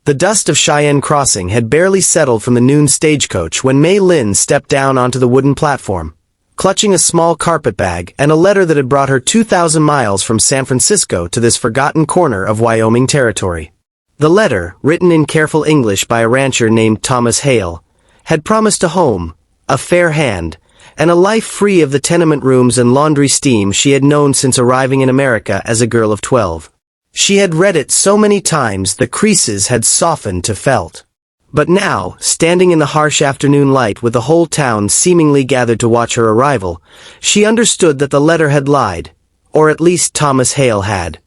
The dust of Cheyenne Crossing had barely settled from the noon stagecoach when Mei Lin stepped down onto the wooden platform, clutching a small carpet bag and a letter that had brought her 2,000 miles from San Francisco to this forgotten corner of Wyoming territory. The letter, written in careful English by a rancher named Thomas Hale, had promised a home, a fair hand, and a life free of the tenement rooms and laundry steam she had known since arriving in America as a girl of 12. She had read it so many times the creases had softened to felt. But now, standing in the harsh afternoon light with the whole town seemingly gathered to watch her arrival, she understood that the letter had lied, or at least Thomas Hale had.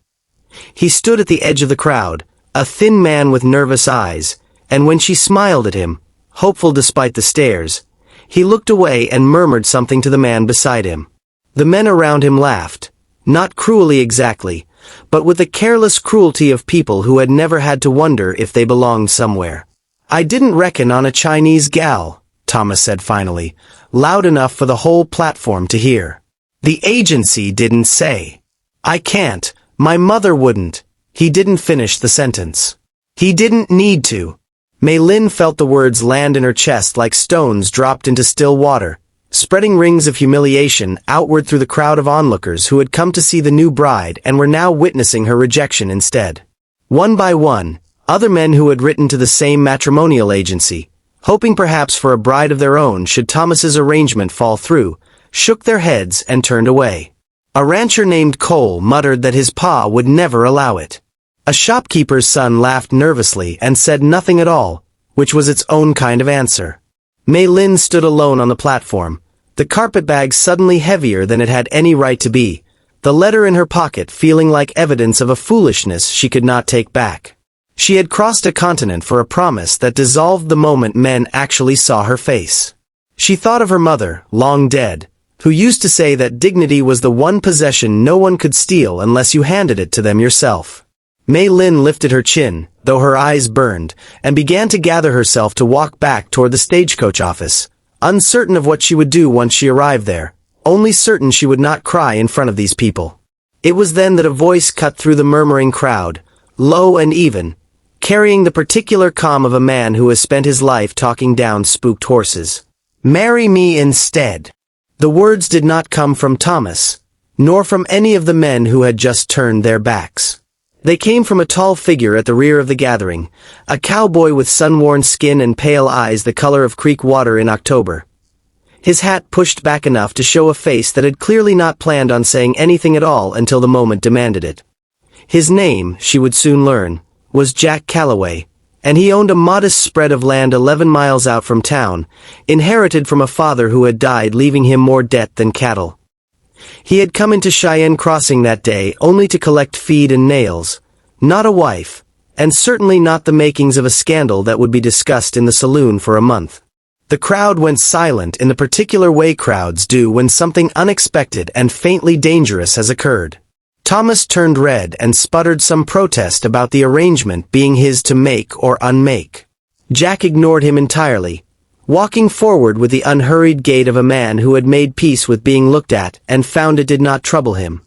He stood at the edge of the crowd, a thin man with nervous eyes, and when she smiled at him, hopeful despite the stares, he looked away and murmured something to the man beside him. The men around him laughed, not cruelly exactly, but with the careless cruelty of people who had never had to wonder if they belonged somewhere. "I didn't reckon on a Chinese gal," Thomas said finally, loud enough for the whole platform to hear. "The agency didn't say. I can't, my mother wouldn't." He didn't finish the sentence. He didn't need to. Mei Lin felt the words land in her chest like stones dropped into still water, spreading rings of humiliation outward through the crowd of onlookers who had come to see the new bride and were now witnessing her rejection instead. One by one, other men who had written to the same matrimonial agency, hoping perhaps for a bride of their own should Thomas's arrangement fall through, shook their heads and turned away. A rancher named Cole muttered that his pa would never allow it. A shopkeeper's son laughed nervously and said nothing at all, which was its own kind of answer. Mei Lin stood alone on the platform, the carpetbag suddenly heavier than it had any right to be, the letter in her pocket feeling like evidence of a foolishness she could not take back. She had crossed a continent for a promise that dissolved the moment men actually saw her face. She thought of her mother, long dead, who used to say that dignity was the one possession no one could steal unless you handed it to them yourself. Mei Lin lifted her chin, though her eyes burned, and began to gather herself to walk back toward the stagecoach office, uncertain of what she would do once she arrived there, only certain she would not cry in front of these people. It was then that a voice cut through the murmuring crowd, low and even, carrying the particular calm of a man who has spent his life talking down spooked horses. "Marry me instead." The words did not come from Thomas, nor from any of the men who had just turned their backs. They came from a tall figure at the rear of the gathering, a cowboy with sun-worn skin and pale eyes the color of creek water in October. His hat pushed back enough to show a face that had clearly not planned on saying anything at all until the moment demanded it. His name, she would soon learn, was Jack Calloway, and he owned a modest spread of land 11 miles out from town, inherited from a father who had died leaving him more debt than cattle. He had come into Cheyenne Crossing that day only to collect feed and nails, not a wife, and certainly not the makings of a scandal that would be discussed in the saloon for a month. The crowd went silent in the particular way crowds do when something unexpected and faintly dangerous has occurred. Thomas turned red and sputtered some protest about the arrangement being his to make or unmake. Jack ignored him entirely, walking forward with the unhurried gait of a man who had made peace with being looked at and found it did not trouble him.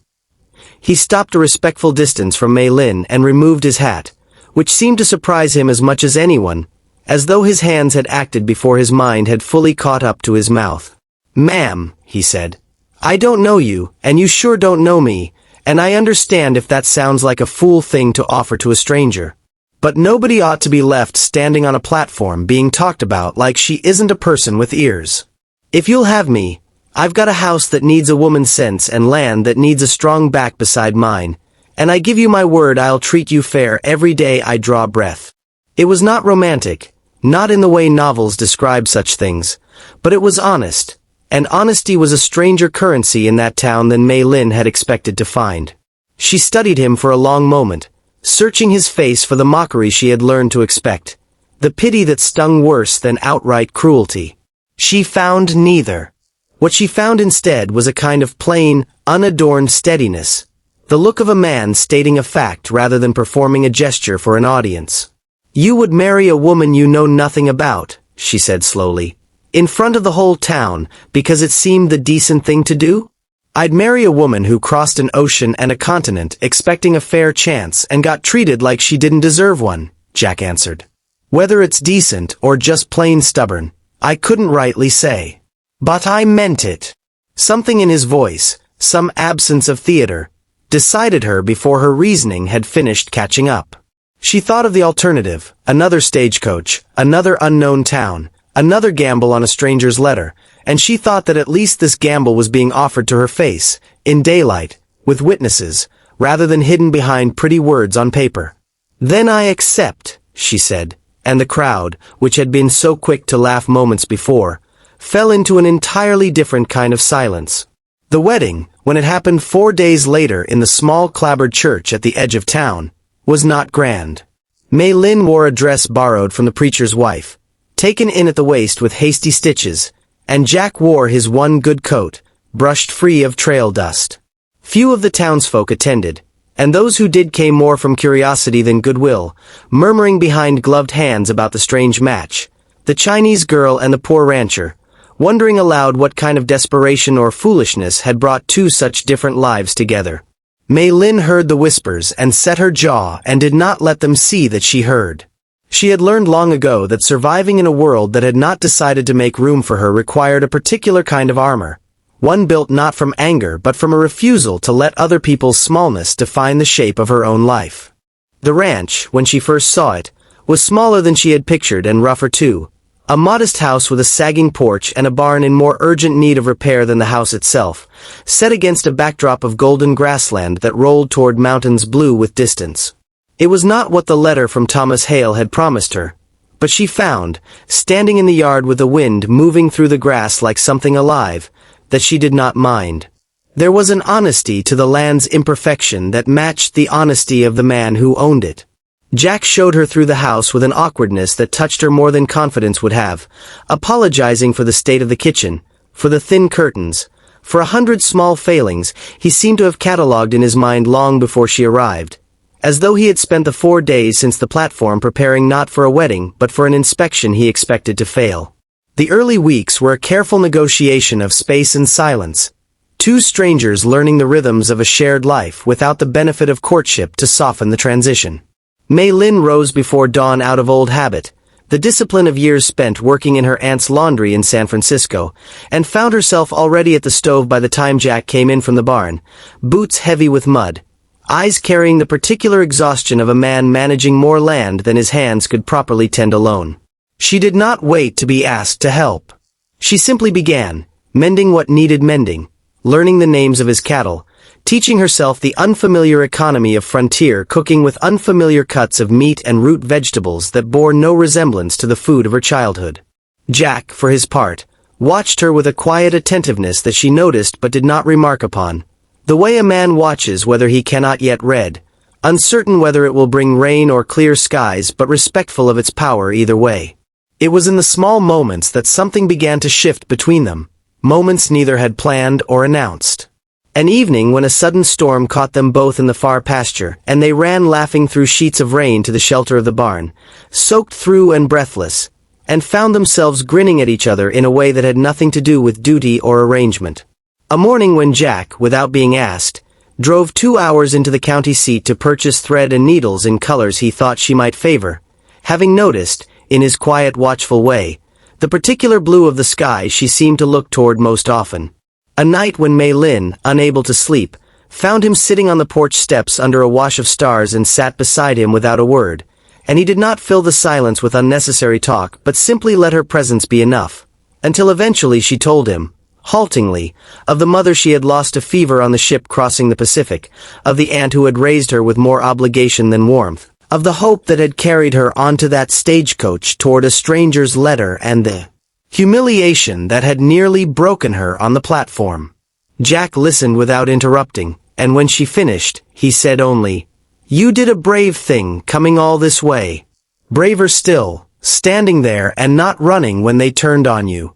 He stopped a respectful distance from Mei Lin and removed his hat, which seemed to surprise him as much as anyone, as though his hands had acted before his mind had fully caught up to his mouth. "Ma'am," he said, "I don't know you, and you sure don't know me, and I understand if that sounds like a fool thing to offer to a stranger. But nobody ought to be left standing on a platform being talked about like she isn't a person with ears. If you'll have me, I've got a house that needs a woman's sense and land that needs a strong back beside mine, and I give you my word I'll treat you fair every day I draw breath." It was not romantic, not in the way novels describe such things, but it was honest, and honesty was a stranger currency in that town than Mei Lin had expected to find. She studied him for a long moment, searching his face for the mockery she had learned to expect, the pity that stung worse than outright cruelty. She found neither. What she found instead was a kind of plain, unadorned steadiness, the look of a man stating a fact rather than performing a gesture for an audience. "You would marry a woman you know nothing about," she said slowly, "in front of the whole town, because it seemed the decent thing to do? I'd marry a woman who crossed an ocean and a continent expecting a fair chance and got treated like she didn't deserve one, Jack answered. Whether it's decent or just plain stubborn, I couldn't rightly say. But I meant it. Something in his voice, some absence of theater, decided her before her reasoning had finished catching up. She thought of the alternative, another stagecoach, another unknown town, another gamble on a stranger's letter, and she thought that at least this gamble was being offered to her face, in daylight, with witnesses, rather than hidden behind pretty words on paper. Then I accept, she said, and the crowd, which had been so quick to laugh moments before, fell into an entirely different kind of silence. The wedding, when it happened 4 days later in the small clapboard church at the edge of town, was not grand. Mei Lin wore a dress borrowed from the preacher's wife, taken in at the waist with hasty stitches, and Jack wore his one good coat, brushed free of trail dust. Few of the townsfolk attended, and those who did came more from curiosity than goodwill, murmuring behind gloved hands about the strange match, the Chinese girl and the poor rancher, wondering aloud what kind of desperation or foolishness had brought two such different lives together. Mei Lin heard the whispers and set her jaw and did not let them see that she heard. She had learned long ago that surviving in a world that had not decided to make room for her required a particular kind of armor, one built not from anger but from a refusal to let other people's smallness define the shape of her own life. The ranch, when she first saw it, was smaller than she had pictured and rougher too, a modest house with a sagging porch and a barn in more urgent need of repair than the house itself, set against a backdrop of golden grassland that rolled toward mountains blue with distance. It was not what the letter from Thomas Hale had promised her, but she found, standing in the yard with the wind moving through the grass like something alive, that she did not mind. There was an honesty to the land's imperfection that matched the honesty of the man who owned it. Jack showed her through the house with an awkwardness that touched her more than confidence would have, apologizing for the state of the kitchen, for the thin curtains, for 100 small failings he seemed to have catalogued in his mind long before she arrived, as though he had spent the 4 days since the platform preparing not for a wedding but for an inspection he expected to fail. The early weeks were a careful negotiation of space and silence, two strangers learning the rhythms of a shared life without the benefit of courtship to soften the transition. Mei Lin rose before dawn out of old habit, the discipline of years spent working in her aunt's laundry in San Francisco, and found herself already at the stove by the time Jack came in from the barn, boots heavy with mud, eyes carrying the particular exhaustion of a man managing more land than his hands could properly tend alone. She did not wait to be asked to help. She simply began, mending what needed mending, learning the names of his cattle, teaching herself the unfamiliar economy of frontier cooking with unfamiliar cuts of meat and root vegetables that bore no resemblance to the food of her childhood. Jack, for his part, watched her with a quiet attentiveness that she noticed but did not remark upon, the way a man watches whether he cannot yet read, uncertain whether it will bring rain or clear skies but respectful of its power either way. It was in the small moments that something began to shift between them, moments neither had planned or announced. An evening when a sudden storm caught them both in the far pasture, and they ran laughing through sheets of rain to the shelter of the barn, soaked through and breathless, and found themselves grinning at each other in a way that had nothing to do with duty or arrangement. A morning when Jack, without being asked, drove 2 hours into the county seat to purchase thread and needles in colors he thought she might favor, having noticed, in his quiet watchful way, the particular blue of the sky she seemed to look toward most often. A night when Mei Lin, unable to sleep, found him sitting on the porch steps under a wash of stars and sat beside him without a word, and he did not fill the silence with unnecessary talk but simply let her presence be enough, until eventually she told him, haltingly, of the mother she had lost to fever on the ship crossing the Pacific, of the aunt who had raised her with more obligation than warmth, of the hope that had carried her onto that stagecoach toward a stranger's letter and the humiliation that had nearly broken her on the platform. Jack listened without interrupting, and when she finished, he said only, "You did a brave thing coming all this way. Braver still, standing there and not running when they turned on you."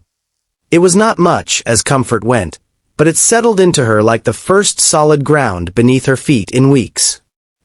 It was not much, as comfort went, but it settled into her like the first solid ground beneath her feet in weeks.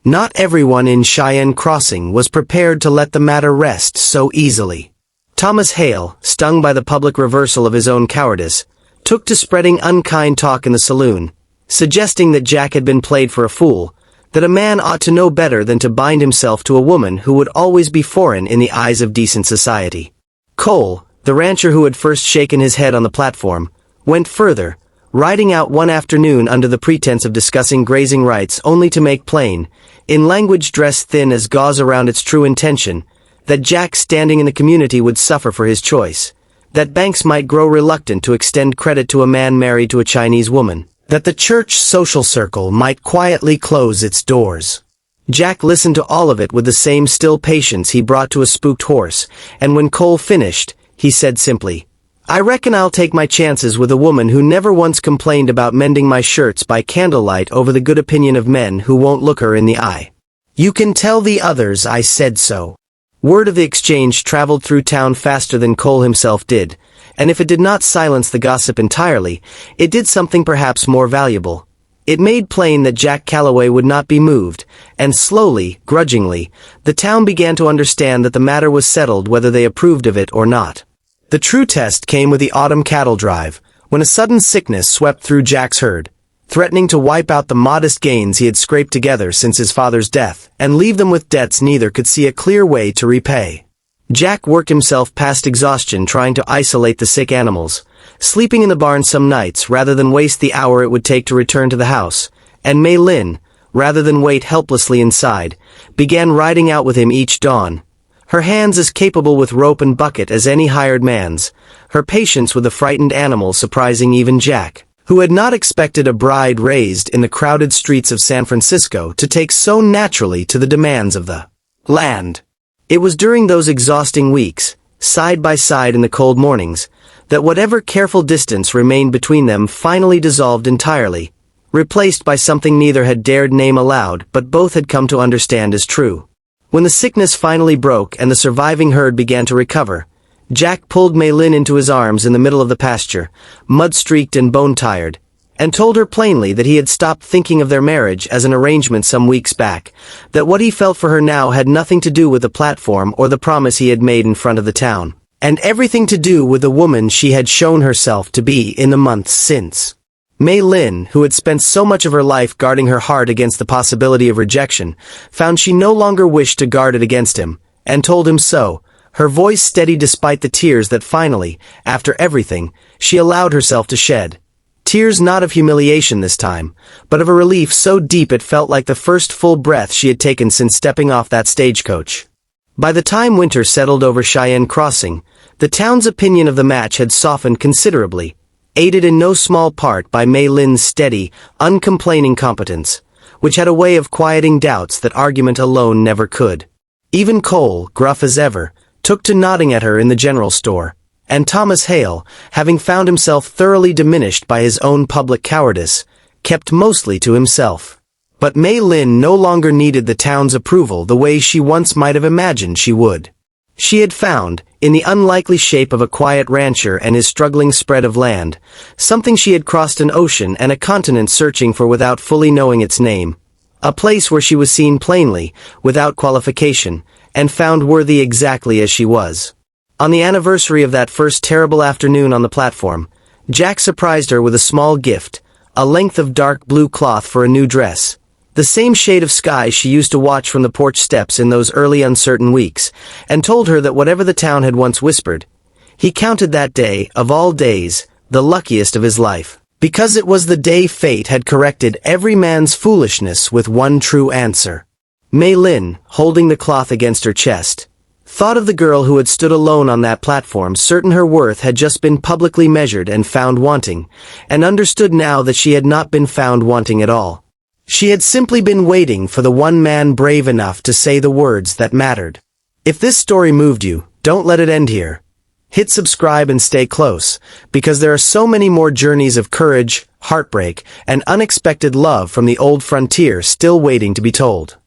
Not everyone in Cheyenne Crossing was prepared to let the matter rest so easily. Thomas Hale, stung by the public reversal of his own cowardice, took to spreading unkind talk in the saloon, suggesting that Jack had been played for a fool, that a man ought to know better than to bind himself to a woman who would always be foreign in the eyes of decent society. Cole, the rancher who had first shaken his head on the platform, went further, riding out one afternoon under the pretense of discussing grazing rights only to make plain, in language dressed thin as gauze around its true intention, that Jack standing in the community would suffer for his choice, that banks might grow reluctant to extend credit to a man married to a Chinese woman, that the church social circle might quietly close its doors. Jack listened to all of it with the same still patience he brought to a spooked horse, and when Cole finished, he said simply, "I reckon I'll take my chances with a woman who never once complained about mending my shirts by candlelight over the good opinion of men who won't look her in the eye. You can tell the others I said so." Word of the exchange traveled through town faster than Cole himself did, and if it did not silence the gossip entirely, it did something perhaps more valuable. It made plain that Jack Calloway would not be moved, and slowly, grudgingly, the town began to understand that the matter was settled whether they approved of it or not. The true test came with the autumn cattle drive, when a sudden sickness swept through Jack's herd, threatening to wipe out the modest gains he had scraped together since his father's death, and leave them with debts neither could see a clear way to repay. Jack worked himself past exhaustion trying to isolate the sick animals, sleeping in the barn some nights rather than waste the hour it would take to return to the house, and Mei Lin, rather than wait helplessly inside, began riding out with him each dawn. Her hands as capable with rope and bucket as any hired man's, her patience with the frightened animals surprising even Jack, who had not expected a bride raised in the crowded streets of San Francisco to take so naturally to the demands of the land. It was during those exhausting weeks, side by side in the cold mornings, that whatever careful distance remained between them finally dissolved entirely, replaced by something neither had dared name aloud but both had come to understand as true. When the sickness finally broke and the surviving herd began to recover, Jack pulled Mei Lin into his arms in the middle of the pasture, mud-streaked and bone-tired, and told her plainly that he had stopped thinking of their marriage as an arrangement some weeks back, that what he felt for her now had nothing to do with the platform or the promise he had made in front of the town, and everything to do with the woman she had shown herself to be in the months since. Mei Lin, who had spent so much of her life guarding her heart against the possibility of rejection, found she no longer wished to guard it against him, and told him so, her voice steady despite the tears that finally, after everything, she allowed herself to shed. Tears not of humiliation this time, but of a relief so deep it felt like the first full breath she had taken since stepping off that stagecoach. By the time winter settled over Cheyenne Crossing, the town's opinion of the match had softened considerably, aided in no small part by Mei Lin's steady, uncomplaining competence, which had a way of quieting doubts that argument alone never could. Even Cole, gruff as ever, took to nodding at her in the general store, and Thomas Hale, having found himself thoroughly diminished by his own public cowardice, kept mostly to himself. But Mei Lin no longer needed the town's approval the way she once might have imagined she would. She had found, in the unlikely shape of a quiet rancher and his struggling spread of land, something she had crossed an ocean and a continent searching for without fully knowing its name, a place where she was seen plainly, without qualification, and found worthy exactly as she was. On the anniversary of that first terrible afternoon on the platform, Jack surprised her with a small gift, a length of dark blue cloth for a new dress, the same shade of sky she used to watch from the porch steps in those early uncertain weeks, and told her that whatever the town had once whispered, he counted that day, of all days, the luckiest of his life, because it was the day fate had corrected every man's foolishness with one true answer. Mei Lin, holding the cloth against her chest, thought of the girl who had stood alone on that platform, certain her worth had just been publicly measured and found wanting, and understood now that she had not been found wanting at all. She had simply been waiting for the one man brave enough to say the words that mattered. If this story moved you, don't let it end here. Hit subscribe and stay close, because there are so many more journeys of courage, heartbreak, and unexpected love from the old frontier still waiting to be told.